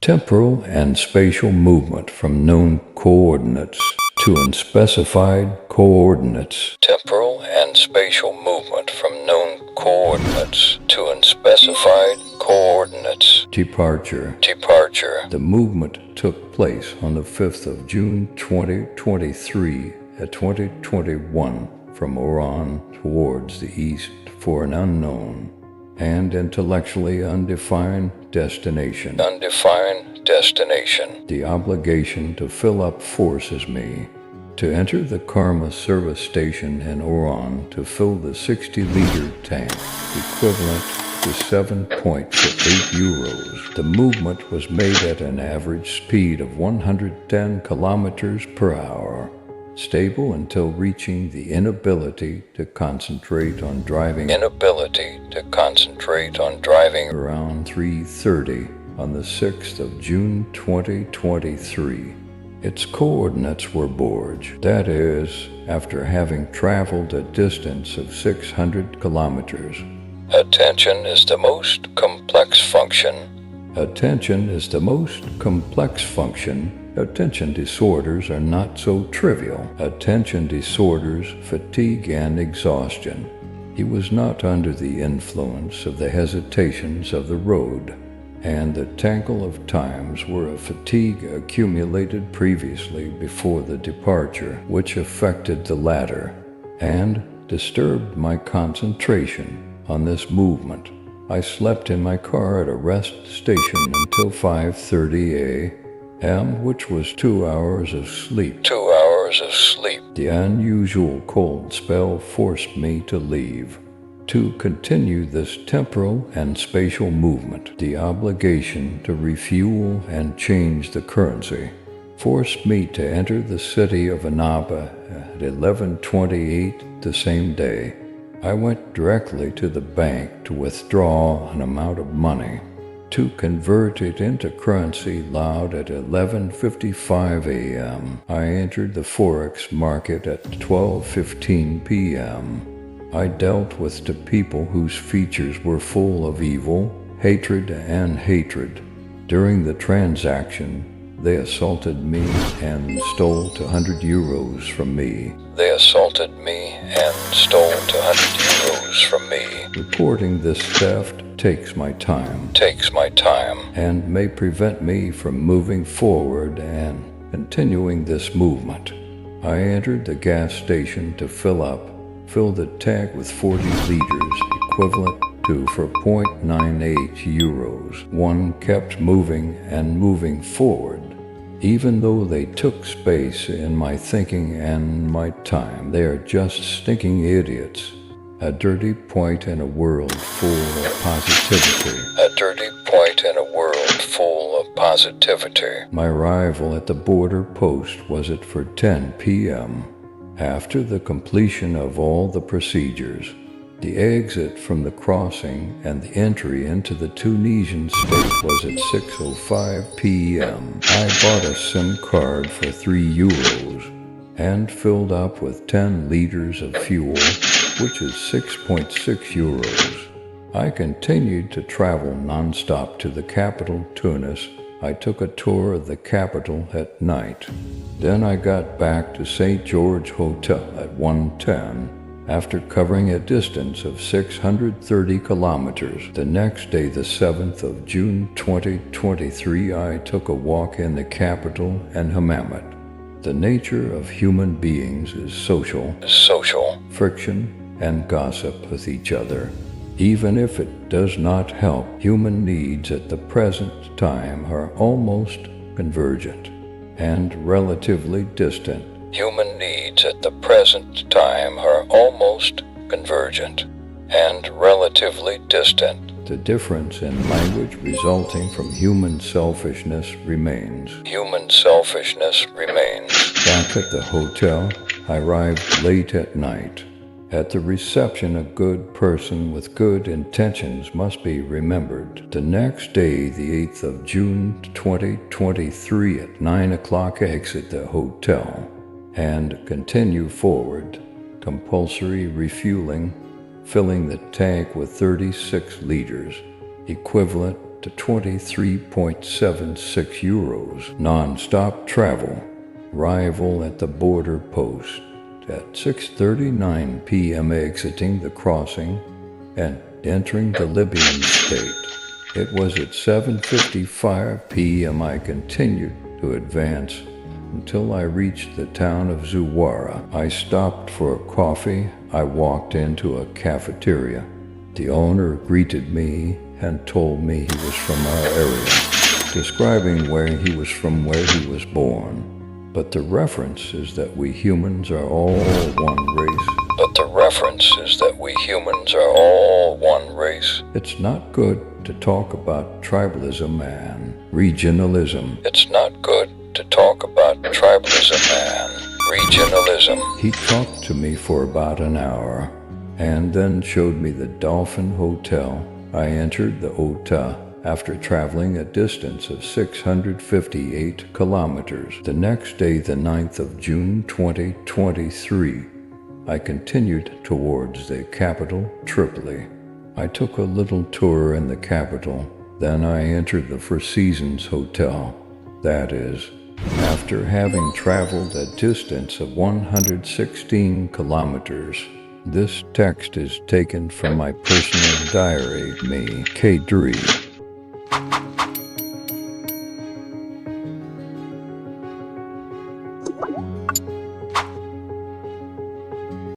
Temporal and spatial movement from known coordinates to unspecified coordinates. Temporal and spatial movement from known coordinates to unspecified coordinates. Departure. The movement took place on the 5th of June 2023 at 2021 from Oran towards the east for an unknown and intellectually undefined destination. The obligation to fill up forces me to enter the Karma service station in Oran to fill the 60-liter tank, equivalent to 7.8 euros. The movement was made at an average speed of 110 kilometers per hour, stable until reaching the inability to concentrate on driving around 3:30 on the 6th of June 2023. Its coordinates were Borj, that is, after having traveled a distance of 600 kilometers. Attention is the most complex function. Attention disorders are not so trivial. Attention disorders, fatigue and exhaustion. He was not under the influence of the hesitations of the road, and the tangle of times were a fatigue accumulated previously before the departure, which affected the latter, and disturbed my concentration on this movement. I slept in my car at a rest station until 5:30 a.m., which was 2 hours of sleep. The unusual cold spell forced me to leave. To continue this temporal and spatial movement, the obligation to refuel and change the currency forced me to enter the city of Annaba at 11:28 the same day. I went directly to the bank to withdraw an amount of money, to convert it into currency loud at 11:55 a.m. I entered the Forex market at 12:15 p.m. I dealt with the people whose features were full of evil, hatred, and hatred. During the transaction, they assaulted me and stole 200 euros from me. Reporting this theft takes my time and may prevent me from moving forward and continuing this movement. I entered the gas station to fill the tank with 40 liters, equivalent to 4.98 euros. One kept moving and moving forward. Even though they took space in my thinking and my time, they are just stinking idiots. A dirty point in a world full of positivity. My arrival at the border post was at 10 p.m. After the completion of all the procedures, the exit from the crossing and the entry into the Tunisian state was at 6:05 p.m. I bought a SIM card for 3 euros and filled up with 10 liters of fuel, which is 6.6 euros. I continued to travel non-stop to the capital, Tunis. I took a tour of the capital at night. Then I got back to St. George Hotel at 1:10 after covering a distance of 630 kilometers. The next day, the 7th of June 2023, I took a walk in the capital and Hammamet. The nature of human beings is social, friction, and gossip with each other. Even if it does not help, human needs at the present time are almost convergent and relatively distant. The difference in language resulting from human selfishness remains. Back at the hotel, I arrived late at night. At the reception, a good person with good intentions must be remembered. The next day, the 8th of June 2023 at 9 o'clock, exit the hotel and continue forward. Compulsory refueling, filling the tank with 36 liters, equivalent to 23.76 euros. Non-stop travel. Arrival at the border post at 6:39 p.m. exiting the crossing and entering the Libyan state. It was at 7:55 p.m. I continued to advance until I reached the town of Zuwara. I stopped for a coffee. I walked into a cafeteria. The owner greeted me and told me he was from our area, describing where he was from, where he was born. But the reference is that we humans are all one race. It's not good to talk about tribalism and regionalism. He talked to me for about an hour and then showed me the Dolphin Hotel. I entered the hotel after traveling a distance of 658 kilometers. The next day, the 9th of June 2023, I continued towards the capital, Tripoli. I took a little tour in the capital, then I entered the Four Seasons Hotel. That is, after having traveled a distance of 116 kilometers. This text is taken from my personal diary, me, Kdree.